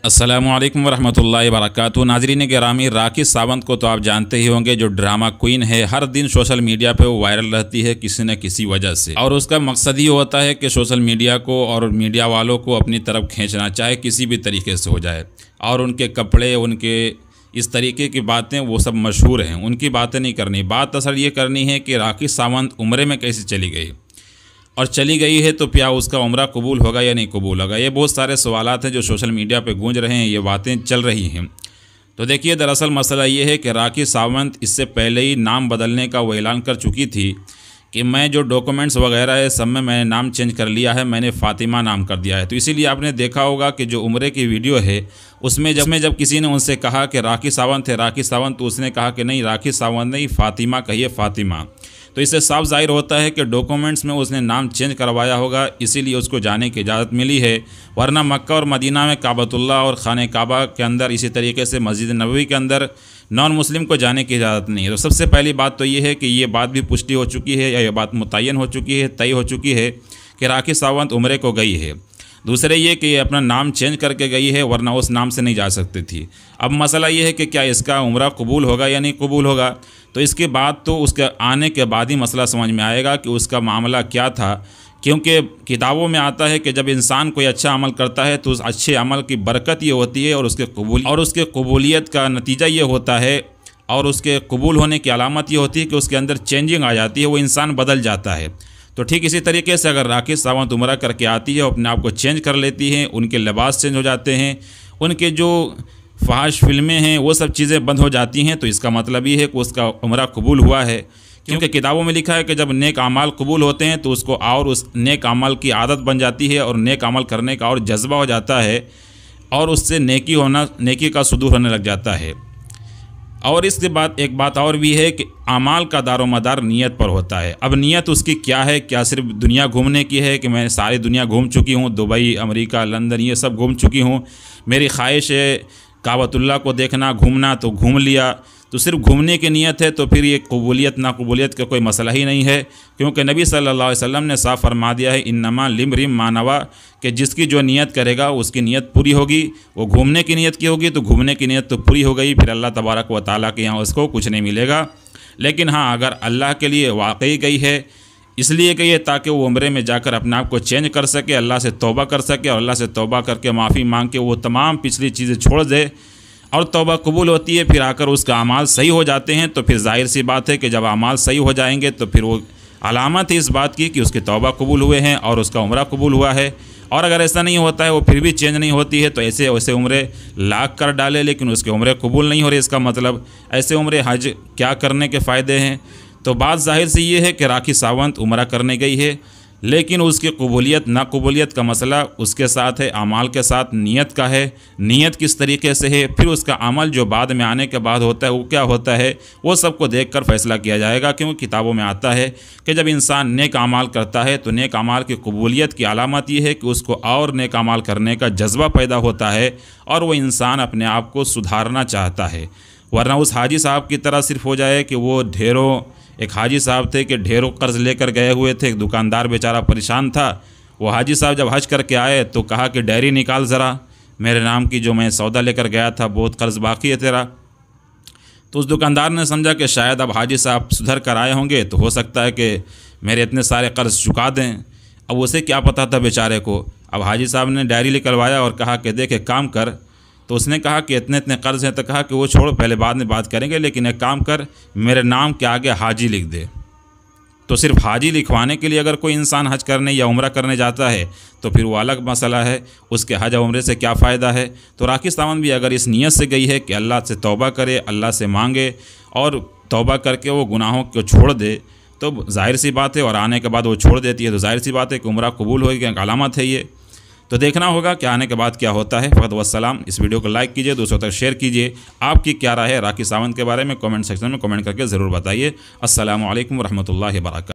अस्सलामुअलैकुम वरहमतुल्लाहि वबरकातुहू। नाज़रीन गिरामी, राखी सावंत को तो आप जानते ही होंगे, जो ड्रामा क्वीन है। हर दिन सोशल मीडिया पे वो वायरल रहती है किसी न किसी वजह से, और उसका मकसद ये होता है कि सोशल मीडिया को और मीडिया वालों को अपनी तरफ खींचना, चाहे किसी भी तरीके से हो जाए। और उनके कपड़े, उनके इस तरीके की बातें वो सब मशहूर हैं, उनकी बातें नहीं करनी। बात असल ये करनी है कि राखी सावंत उम्रे में कैसे चली गई, और चली गई है तो क्या उसका उम्रा कबूल होगा या नहीं कबूल होगा। ये बहुत सारे सवालात हैं जो सोशल मीडिया पे गूंज रहे हैं, ये बातें चल रही हैं। तो देखिए, दरअसल मसला ये है कि राखी सावंत इससे पहले ही नाम बदलने का वो ऐलान कर चुकी थी कि मैं जो डॉक्यूमेंट्स वगैरह है सब में मैंने नाम चेंज कर लिया है, मैंने फ़ातिमा नाम कर दिया है। तो इसीलिए आपने देखा होगा कि जो उम्रे की वीडियो है उसमें जब किसी ने उनसे कहा कि राखी सावंत है, राखी सावंत, तो उसने कहा कि नहीं, राखी सावंत नहीं, फ़ातिमा कहिए, फ़ातिमा। तो इससे साफ जाहिर होता है कि डॉक्यूमेंट्स में उसने नाम चेंज करवाया होगा, इसीलिए उसको जाने की इजाज़त मिली है। वरना मक्का और मदीना में काबतुल्लाह और खाने काबा के अंदर, इसी तरीके से मस्जिद नबवी के अंदर नॉन मुस्लिम को जाने की इजाज़त नहीं है। तो सबसे पहली बात तो ये है कि ये बात भी पुष्टि हो चुकी है, या ये बात मुतय्यन हो चुकी है, तय हो चुकी है कि राखी सावंत उम्रे को गई है। दूसरे ये कि ये अपना नाम चेंज करके गई है, वरना उस नाम से नहीं जा सकती थी। अब मसला ये है कि क्या इसका उम्रा कबूल होगा या नहीं कबूल होगा। तो इसके बाद तो उसके आने के बाद ही मसला समझ में आएगा कि उसका मामला क्या था। क्योंकि किताबों में आता है कि जब इंसान कोई अच्छा अमल करता है तो उस अच्छे अमल की बरकत ये होती है, और उसके कबूलियत का नतीजा ये होता है, और उसके कबूल होने की अलामत ये होती है कि उसके अंदर चेंजिंग आ जाती है, वो इंसान बदल जाता है। तो ठीक इसी तरीके से अगर राखी सावंत उम्रा करके आती है और अपने आप को चेंज कर लेती हैं, उनके लिबास चेंज हो जाते हैं, उनके जो फहाश फिल्में हैं वो सब चीज़ें बंद हो जाती हैं, तो इसका मतलब ये है कि उसका उम्रा कबूल हुआ है। क्योंकि किताबों में लिखा है कि जब नेक अमाल कबूल होते हैं तो उसको और उस नेक अमल की आदत बन जाती है, और नेक अमल करने का और जज्बा हो जाता है, और उससे नेकी का सुदूर होने लग जाता है। और इसके बाद एक बात और भी है कि अमाल का दारोमदार नीयत पर होता है। अब नीयत उसकी क्या है, क्या सिर्फ दुनिया घूमने की है कि मैं सारी दुनिया घूम चुकी हूँ, दुबई, अमेरिका, लंदन, ये सब घूम चुकी हूँ, मेरी ख्वाहिश है काबतुल्लाह को देखना, घूमना, तो घूम लिया। तो सिर्फ घूमने की नीयत है तो फिर ये कबूलियत ना कबूलियत का कोई मसला ही नहीं है। क्योंकि नबी सल्लल्लाहु अलैहि वसल्लम ने साफ़ फरमा दिया है, इन्नमा लिम्रिम मानवा, कि जिसकी जो नीयत करेगा उसकी नीयत पूरी होगी। वो घूमने की नीयत की होगी तो घूमने की नीयत तो पूरी हो गई, फिर अल्लाह तबारक व तआला के यहाँ उसको कुछ नहीं मिलेगा। लेकिन हाँ, अगर अल्लाह के लिए वाकई गई है, इसलिए गई है ताकि वो उम्रे में जाकर अपने आप को चेंज कर सके, अल्लाह से तौबा कर सके, और अल्लाह से तौबा करके माफ़ी मांग के वो तमाम पिछली चीज़ें छोड़ दे, और तौबा कबूल होती है, फिर आकर उसका अमाल सही हो जाते हैं। तो फिर जाहिर सी बात है कि जब अमाल सही हो जाएंगे तो फिर वो अलामत है इस बात की कि उसके तौबा कबूल हुए हैं और उसका उम्रा कबूल हुआ है। और अगर ऐसा नहीं होता है, वो फिर भी चेंज नहीं होती है, तो ऐसे वैसे उम्रे लाख कर डाले लेकिन उसके उम्रे कबूल नहीं हो रहे, इसका मतलब ऐसे उम्रे हज क्या करने के फ़ायदे हैं। तो बात जाहिर से ये है कि राखी सावंत उम्रा करने गई है, लेकिन उसकी कबूलियत ना कबूलियत का मसला उसके साथ है, अमाल के साथ नीयत का है। नीयत किस तरीके से है, फिर उसका अमल जो बाद में आने के बाद होता है वो क्या होता है, वो सबको देखकर फ़ैसला किया जाएगा। क्योंकि किताबों में आता है कि जब इंसान नेक अमाल करता है तो नेक अमाल की कबूलियत की अलामत ये है कि उसको और नेक अमाल करने का जज्बा पैदा होता है, और वो इंसान अपने आप को सुधारना चाहता है। वरना उस हाजी साहब की तरह सिर्फ हो जाए कि वो ढेरों, एक हाजी साहब थे कि ढेरों कर्ज़ लेकर गए हुए थे, एक दुकानदार बेचारा परेशान था। वो हाजी साहब जब हज करके आए तो कहा कि डायरी निकाल ज़रा, मेरे नाम की जो मैं सौदा लेकर गया था, बहुत कर्ज़ बाकी है तेरा। तो उस दुकानदार ने समझा कि शायद अब हाजी साहब सुधर कर आए होंगे, तो हो सकता है कि मेरे इतने सारे कर्ज़ चुका दें। अब उसे क्या पता था बेचारे को। अब हाजी साहब ने डायरी निकलवाया और कहा कि देख, एक काम कर। तो उसने कहा कि इतने इतने कर्ज़ हैं। तो कहा कि वो छोड़ो, पहले बाद में बात करेंगे, लेकिन एक काम कर, मेरे नाम के आगे हाजी लिख दे। तो सिर्फ हाजी लिखवाने के लिए अगर कोई इंसान हज करने या उम्रा करने जाता है तो फिर वो अलग मसला है, उसके हज उम्रे से क्या फ़ायदा है। तो राखी सावंत भी अगर इस नीयत से गई है कि अल्लाह से तौबा करे, अल्लाह से मांगे, और तौबा करके वो गुनाहों को छोड़ दे, तो जाहिर सी बात है, और आने के बाद वो छोड़ देती है तो जाहिर सी बात है कि उम्रा कबूल होगी, एक अलामत है ये। तो देखना होगा कि आने के बाद क्या होता है। फ़कत वस्सलाम। इस वीडियो को लाइक कीजिए, दूसरों तक शेयर कीजिए। आपकी क्या राय है राखी सावंत के बारे में, कमेंट सेक्शन में कमेंट करके ज़रूर बताइए। अस्सलामु अलैकुम वरहमतुल्लाहि वबरकातुहू।